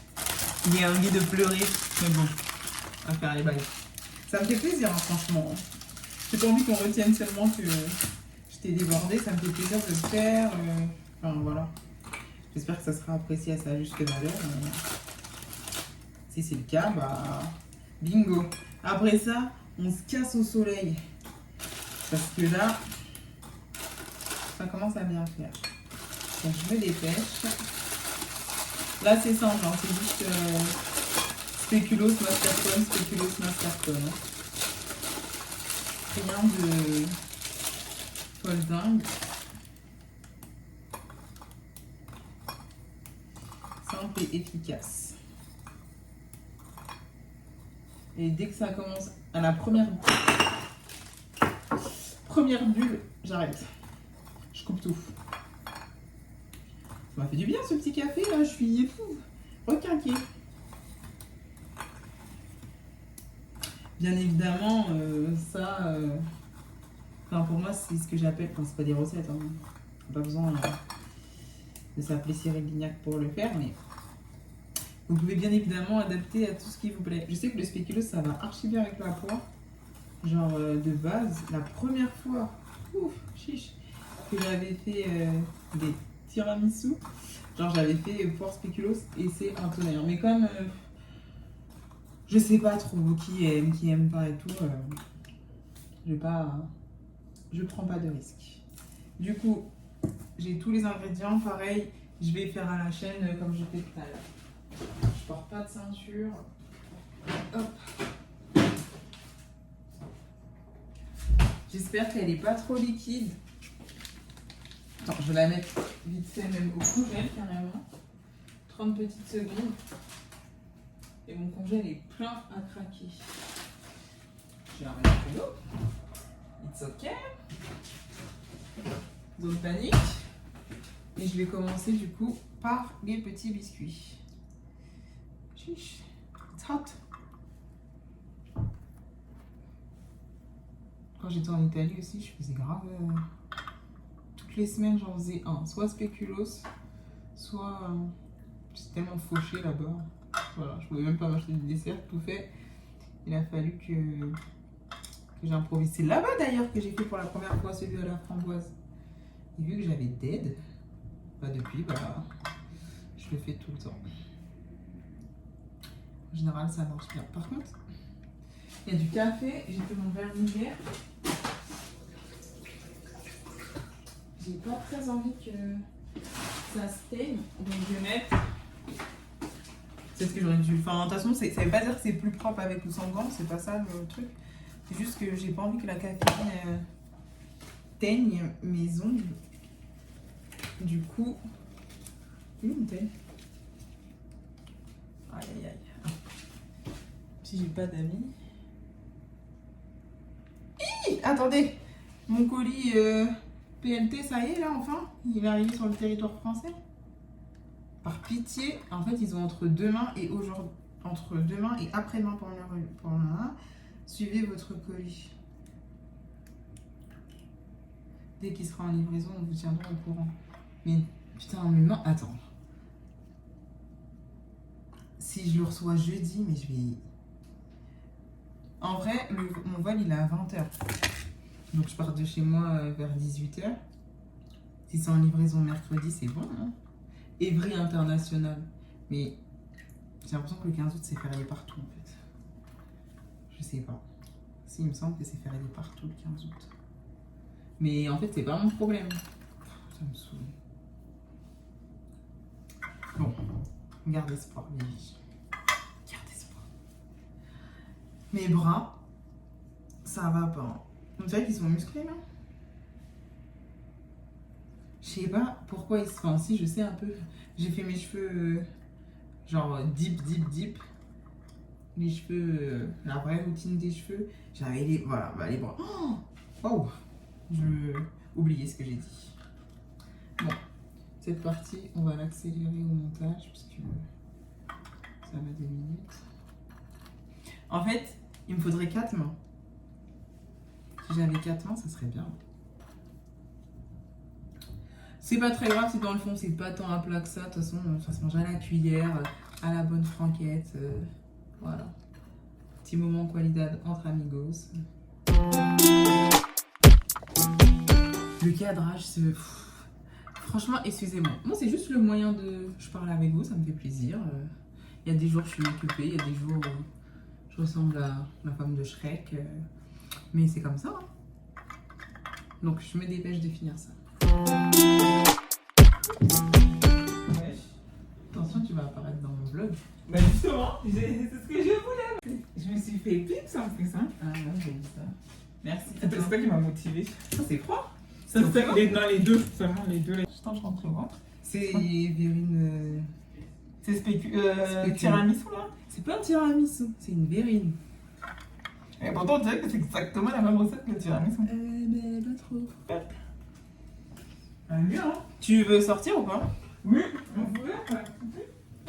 Il a envie de pleurer, mais bon, on va faire les bails. Ça me fait plaisir, hein, franchement. J'ai pas envie qu'on retienne seulement que je t'ai débordé. Ça me fait plaisir de le faire. Enfin, voilà. J'espère que ça sera apprécié à sa juste valeur. Si c'est le cas, bah, bingo. Après ça, on se casse au soleil. Parce que là, ça commence à bien faire. Donc, je me dépêche. Là, c'est simple, hein, c'est juste spéculoos, mascarpone, spéculoos, mascarpone. Hein. Rien de folle dingue. Simple et efficace. Et dès que ça commence à la première bulle, j'arrête. Je coupe tout. Ça m'a fait du bien ce petit café là, je suis fou, requinqué. Bien évidemment, enfin, pour moi c'est ce que j'appelle, enfin c'est pas des recettes, hein. Pas besoin de s'appeler Cyril Lignac pour le faire, mais vous pouvez bien évidemment adapter à tout ce qui vous plaît. Je sais que le spéculoos ça va archi bien avec la poire, genre de base. La première fois, ouf, chiche, que j'avais fait des tiramisu, genre j'avais fait poire spéculoos et c'est un tonnerre. Mais comme je sais pas trop qui aime pas et tout, je prends pas de risque. Du coup, j'ai tous les ingrédients, pareil, je vais faire à la chaîne comme je fais tout à l'heure. Je porte pas de ceinture. Hop. J'espère qu'elle est pas trop liquide. Attends, je vais la mettre vite fait même au congèle carrément. 30 petites secondes. Et mon congèle est plein à craquer. Je vais remettre de l'eau. It's ok. Zone panique. Et je vais commencer du coup par les petits biscuits. Chiche. It's hot. Quand j'étais en Italie aussi, je faisais grave. Toutes les semaines, j'en faisais un. Soit spéculoos, soit. J'étais tellement fauchée là-bas. Voilà, je pouvais même pas m'acheter du dessert, tout fait. Il a fallu que j'improvise. C'est là-bas d'ailleurs que j'ai fait pour la première fois celui à la framboise. Et vu que j'avais d'aide, bah depuis, bah, je le fais tout le temps. En général, ça marche bien. Par contre, il y a du café, j'ai fait mon verre d'hiver. J'ai pas très envie que ça se teigne, donc je vais mettre. C'est ce que j'aurais dû. Enfin, de toute façon, ça veut pas dire que c'est plus propre avec ou sans gants, c'est pas ça le truc. C'est juste que j'ai pas envie que la caféine teigne mes ongles. Du coup. Une teigne. Aïe aïe aïe. Si j'ai pas d'amis. Attendez! Mon colis PLT, ça y est là, enfin? Il est arrivé sur le territoire français? Par pitié, en fait, ils ont entre demain et aujourd'hui, entre demain et après-demain pour le suivez votre colis. Dès qu'il sera en livraison, on vous tiendra au courant. Mais putain, mais non, attends. Si je le reçois jeudi, mais je vais. En vrai, mon vol il est à 20h. Donc je pars de chez moi vers 18h. Si c'est en livraison mercredi, c'est bon, hein? Évry International. Mais j'ai l'impression que le 15 août c'est férié partout en fait. Je sais pas. Si, il me semble que c'est férié partout le 15 août. Mais en fait, c'est pas mon problème. Ça me saoule. Bon, garde espoir, Vivi. Garde espoir. Mes bras, ça va pas. On dirait qu'ils sont musclés là. Je sais pas pourquoi ils se font. Si, je sais un peu. J'ai fait mes cheveux genre deep. Les cheveux, la vraie routine des cheveux. J'avais les. Voilà, bah, les bras. Oh, je oubliais ce que j'ai dit. Bon, cette partie, on va l'accélérer au montage parce que ça va 2 minutes. En fait, il me faudrait 4 mains. Si j'avais 4 mains, ça serait bien. C'est pas très grave si dans le fond c'est pas tant à plat que ça. De toute façon, ça se mange à la cuillère, à la bonne franquette. Voilà. Petit moment qualidad entre amigos. Le cadrage, franchement, excusez-moi. Moi, c'est juste le moyen de... Je parle avec vous, ça me fait plaisir. Il y a des jours où je suis occupée, il y a des jours où je ressemble à la femme de Shrek. Mais c'est comme ça. Hein. Donc, je me dépêche de finir ça. Ouais. Attention, tu vas apparaître dans mon vlog. Bah justement, c'est ce que je voulais. Je me suis fait pip, ça me fait ça. Ah ouais, j'ai vu ça. Merci. C'est toi qui m'a motivé. Ça, c'est froid. Ça se fait dans les deux, seulement les deux. Je rentre au ventre. C'est verrine. C'est tiramisu là. C'est pas un tiramisu, c'est une verrine. Et pourtant, on dirait que c'est exactement la même recette que le tiramisu. Mais pas trop. Ah, bien, hein. Tu veux sortir ou pas? Oui, on voulait.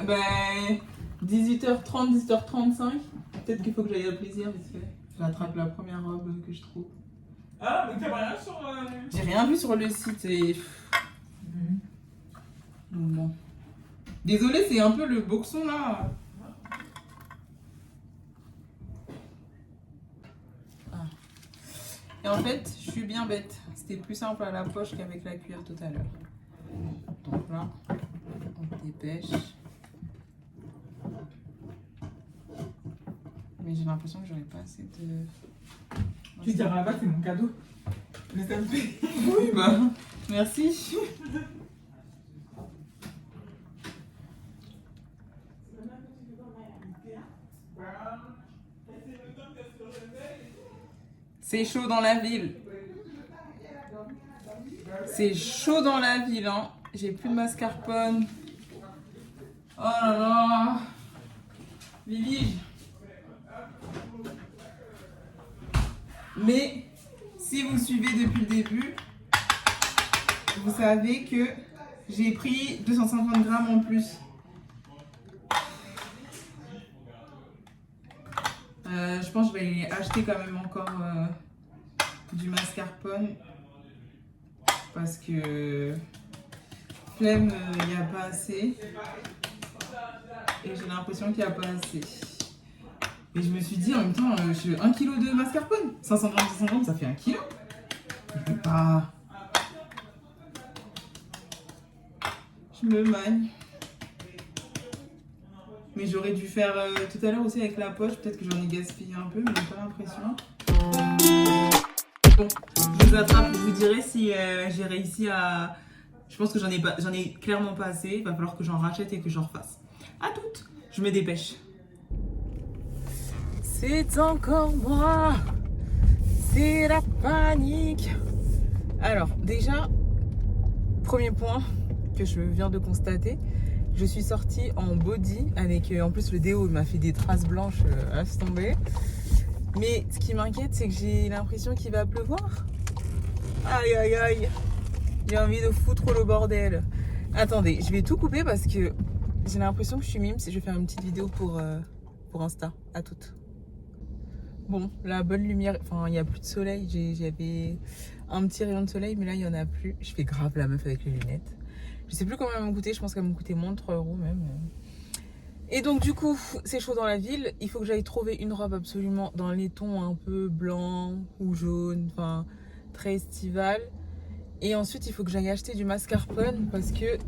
Ben, 18h30, 18h35. Peut-être qu'il faut que j'aille à plaisir vite fait. J'attrape la première robe que je trouve. Ah, mais t'as rien sur. J'ai rien vu sur le site et. Donc bon. Désolée, c'est un peu le boxon là. Ah. Et en fait, je suis bien bête. C'était plus simple à la poche qu'avec la cuillère tout à l'heure. Donc là, on dépêche. Mais j'ai l'impression que j'aurais pas assez de... Tu diras là-bas, c'est mon cadeau. Mais ça me fait. Oui, bah, merci. C'est chaud dans la ville. C'est chaud dans la ville, hein. J'ai plus de mascarpone. Oh là là. Lily. Mais si vous suivez depuis le début, vous savez que j'ai pris 250 grammes en plus. Je pense que je vais acheter quand même encore du mascarpone parce que flemme, il n'y a pas assez et j'ai l'impression qu'il n'y a pas assez. Et je me suis dit en même temps, 1 kg de mascarpone, 500 grammes, ça fait 1 kg. Je peux pas. Je me magne. Mais j'aurais dû faire tout à l'heure aussi avec la poche. Peut-être que j'en ai gaspillé un peu, mais j'ai pas l'impression. Bon, je vous attrape. Je vous dirai si j'ai réussi à... Je pense que j'en ai clairement pas assez. Il va falloir que j'en rachète et que j'en refasse. À toutes. Je me dépêche. C'est encore moi. C'est la panique. Alors, déjà, premier point que je viens de constater. Je suis sortie en body avec, en plus le déo m'a fait des traces blanches à se tomber. Mais ce qui m'inquiète, c'est que j'ai l'impression qu'il va pleuvoir. Aïe aïe aïe. J'ai envie de foutre le bordel. Attendez, je vais tout couper parce que j'ai l'impression que je suis mime. Je vais faire une petite vidéo pour Insta. À toutes. Bon, la bonne lumière, enfin il n'y a plus de soleil. J'avais un petit rayon de soleil, mais là il n'y en a plus. Je fais grave la meuf avec les lunettes. Je sais plus combien elles m'ont coûté, je pense qu'elles m'ont coûté moins de 3 € même. Et donc du coup, c'est chaud dans la ville. Il faut que j'aille trouver une robe absolument dans les tons un peu blanc ou jaune, enfin très estival. Et ensuite, il faut que j'aille acheter du mascarpone parce que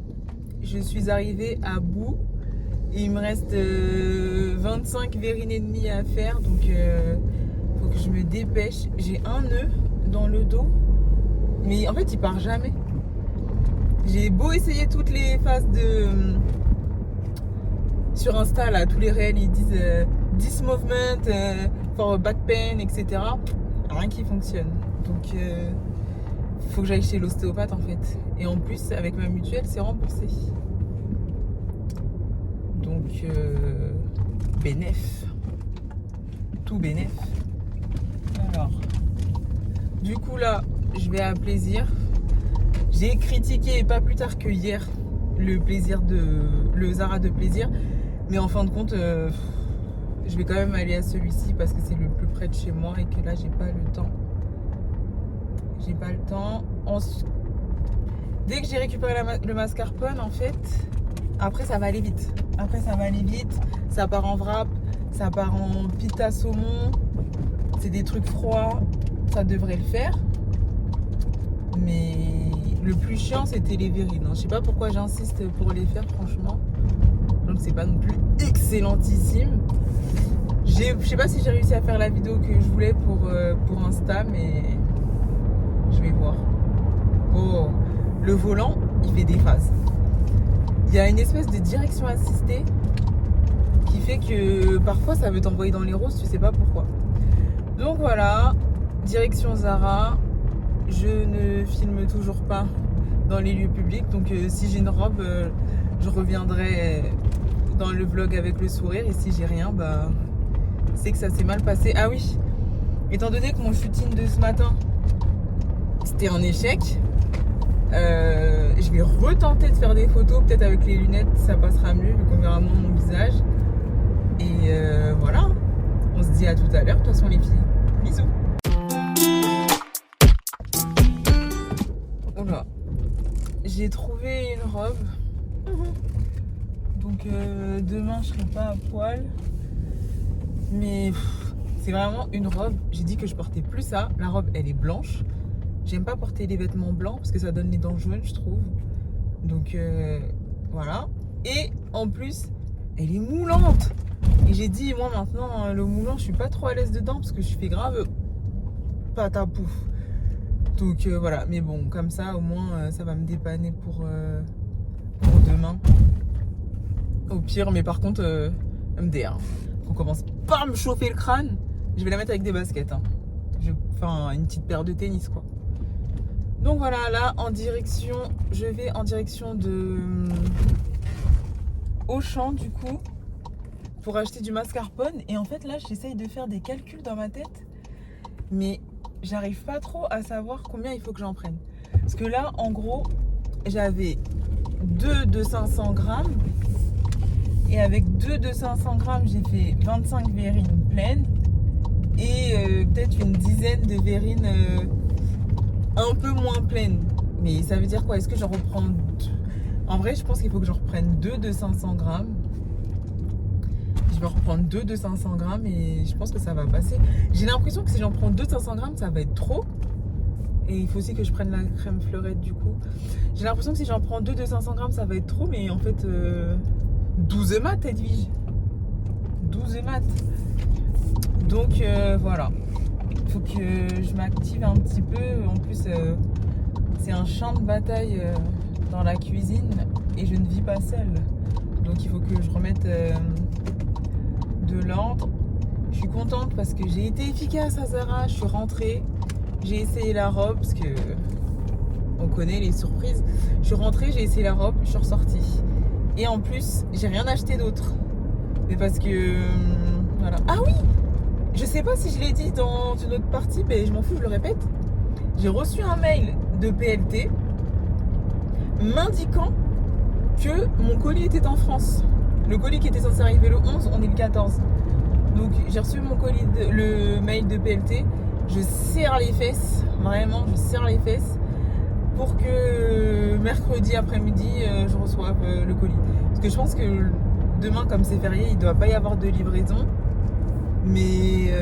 je suis arrivée à bout. Et il me reste 25 verrines et demie à faire, donc faut que je me dépêche. J'ai un nœud dans le dos, mais en fait il part jamais. J'ai beau essayer toutes les phases sur Insta, là, tous les réels, ils disent this movement for back pain, etc. Rien qui fonctionne. Donc, il faut que j'aille chez l'ostéopathe, en fait. Et en plus, avec ma mutuelle, c'est remboursé. Donc, bénéf. Tout bénéf. Alors, du coup, là, je vais à Plaisir. J'ai critiqué pas plus tard que hier le Zara de Plaisir, mais en fin de compte, je vais quand même aller à celui-ci parce que c'est le plus près de chez moi et que là j'ai pas le temps. J'ai pas le temps. Dès que j'ai récupéré le mascarpone, en fait, après ça va aller vite. Ça part en wrap, ça part en pita saumon. C'est des trucs froids, ça devrait le faire. Mais le plus chiant, c'était les verrines. Je sais pas pourquoi j'insiste pour les faire, franchement. Donc c'est pas non plus excellentissime. Je sais pas si j'ai réussi à faire la vidéo que je voulais pour Insta, mais je vais voir. Oh, le volant, il fait des phases. Il y a une espèce de direction assistée qui fait que parfois ça veut t'envoyer dans les roses, tu sais pas pourquoi. Donc voilà, direction Zara. Je ne filme toujours pas dans les lieux publics, donc si j'ai une robe, je reviendrai dans le vlog avec le sourire, et si j'ai rien, bah c'est que ça s'est mal passé. Ah oui, étant donné que mon shooting de ce matin c'était un échec, je vais retenter de faire des photos, peut-être avec les lunettes ça passera mieux vu qu'on verra moins mon visage. Et voilà, on se dit à tout à l'heure de toute façon les filles. Bisous. Voilà, j'ai trouvé une robe. Donc demain je serai pas à poil. Mais c'est vraiment une robe. J'ai dit que je portais plus ça. La robe elle est blanche. J'aime pas porter les vêtements blancs parce que ça donne les dents jaunes, je trouve. Donc voilà. Et en plus, elle est moulante. Et j'ai dit, moi maintenant, le moulant, je suis pas trop à l'aise dedans parce que je fais grave patapouf. Donc voilà. Mais bon, comme ça, au moins, ça va me dépanner pour demain. Au pire, mais par contre, MDR. On commence pas à me chauffer le crâne. Je vais la mettre avec des baskets. Hein. Enfin, une petite paire de tennis, quoi. Donc voilà, là je vais en direction de Auchan du coup pour acheter du mascarpone. Et en fait là j'essaye de faire des calculs dans ma tête, mais j'arrive pas trop à savoir combien il faut que j'en prenne. Parce que là en gros j'avais 2 de 500 grammes, et avec 2 de 500 grammes j'ai fait 25 verrines pleines et peut-être une dizaine de verrines un peu moins pleine. Mais ça veut dire quoi? Est-ce que j'en reprends deux? En vrai je pense qu'il faut que j'en reprenne 2 de 500 grammes. Je vais reprendre 2 de 500 grammes et je pense que ça va passer. J'ai l'impression que si j'en prends 2 de 500 grammes ça va être trop. Et il faut aussi que je prenne la crème fleurette du coup. J'ai l'impression que si j'en prends 2 de 500 grammes ça va être trop. Mais en fait 12 mat Edwige, 12 mat. Donc voilà, il faut que je m'active un petit peu. En plus c'est un champ de bataille dans la cuisine et je ne vis pas seule, donc il faut que je remette de l'ordre. Je suis contente parce que j'ai été efficace à Zara. Je suis rentrée, j'ai essayé la robe parce que on connaît les surprises. Je suis rentrée, j'ai essayé la robe, je suis ressortie et en plus j'ai rien acheté d'autre, mais parce que voilà. Ah oui, je sais pas si je l'ai dit dans une autre partie, mais je m'en fous, je le répète. J'ai reçu un mail de PLT m'indiquant que mon colis était en France. Le colis qui était censé arriver le 11, on est le 14. Donc j'ai reçu mon colis, le mail de PLT. Je serre les fesses, vraiment, je serre les fesses pour que mercredi après-midi, je reçoive le colis. Parce que je pense que demain, comme c'est férié, il ne doit pas y avoir de livraison. Mais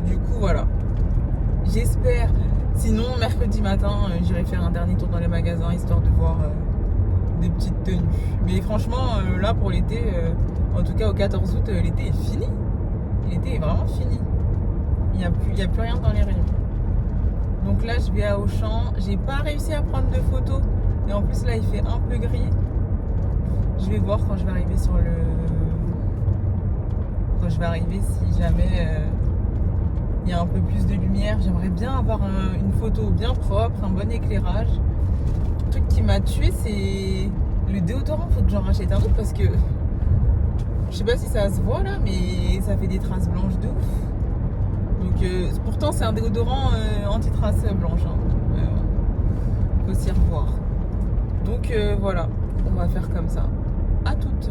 du coup voilà, j'espère. Sinon mercredi matin j'irai faire un dernier tour dans les magasins histoire de voir des petites tenues. Mais franchement là pour l'été, en tout cas au 14 août, l'été est fini. L'été est vraiment fini. Il n'y a plus rien dans les rayons. Donc là je vais à Auchan. J'ai pas réussi à prendre de photos et en plus là il fait un peu gris. Je vais voir quand je vais arriver sur le... Quand je vais arriver, si jamais il y a un peu plus de lumière. J'aimerais bien avoir une photo bien propre, un bon éclairage. Le truc qui m'a tué, c'est le déodorant. Faut que j'en rachète un autre parce que je sais pas si ça se voit là, mais ça fait des traces blanches de ouf. Donc pourtant c'est un déodorant anti-traces blanches. Faut s'y revoir. Donc voilà, on va faire comme ça. À toutes.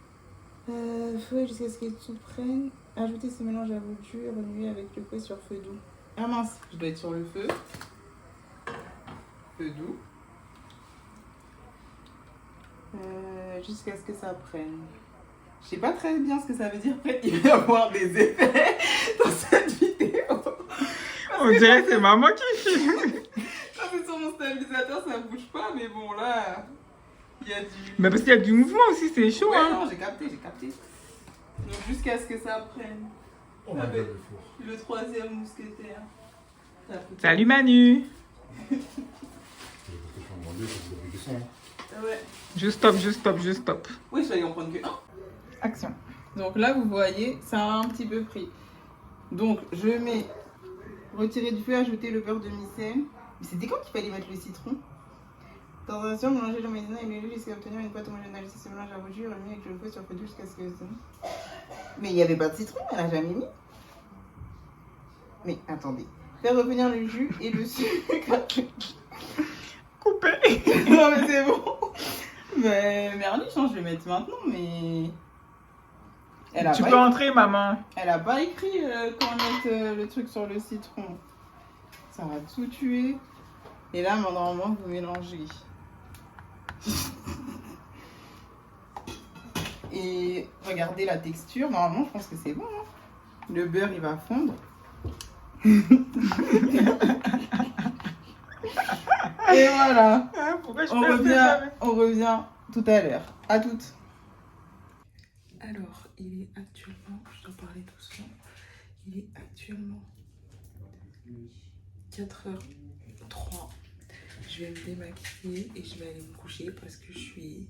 Fouet jusqu'à ce que tout prenne. Ajouter ce mélange à vous jus, remuer avec le fouet sur feu doux. Ah mince, je dois être sur le feu. Feu doux. Jusqu'à ce que ça prenne. Je sais pas très bien ce que ça veut dire. Après, il va y avoir des effets dans cette vidéo. On dirait que c'est maman qui filme. Quand c'est sur mon stabilisateur, ça bouge pas. Mais bon, là, il y a du... Mais parce qu'il y a du mouvement aussi, c'est chaud. Ouais, Hein. non, j'ai capté. Donc, jusqu'à ce que ça prenne. Oh my god, le four. Le troisième mousquetaire. Salut Manu. Je vais te demander si vous avez du son. Ouais. Je stoppe. Oui, je vais en prendre que un. Action. Donc là, vous voyez, ça a un petit peu pris. Donc, je mets retirer du feu, ajouter le beurre de micelle. Mais c'était quand qu'il fallait mettre le citron? Dans un instant, mélanger le maïzena et le lait jusqu'à obtenir une pâte homogène. Ajouter ce mélange à vos jus, remuer avec le feu sur feu doux jusqu'à ce que... Mais il n'y avait pas de citron, elle n'a jamais mis. Mais attendez. Faire revenir le jus et le sucre. Coupé. Non mais c'est bon. Mais Merluche, je vais mettre maintenant, mais... Tu peux entrer, maman. Elle a pas écrit qu'on mette le truc sur le citron. Ça va tout tuer. Et là, normalement, vous mélangez. Et regardez la texture. Normalement, je pense que c'est bon. Hein. Le beurre, il va fondre. Et voilà. Ah, pourquoi je On revient tout à l'heure. À toutes. Alors, il est actuellement, je dois parler doucement, il est actuellement 4h03. Je vais me démaquiller et je vais aller me coucher parce que je suis...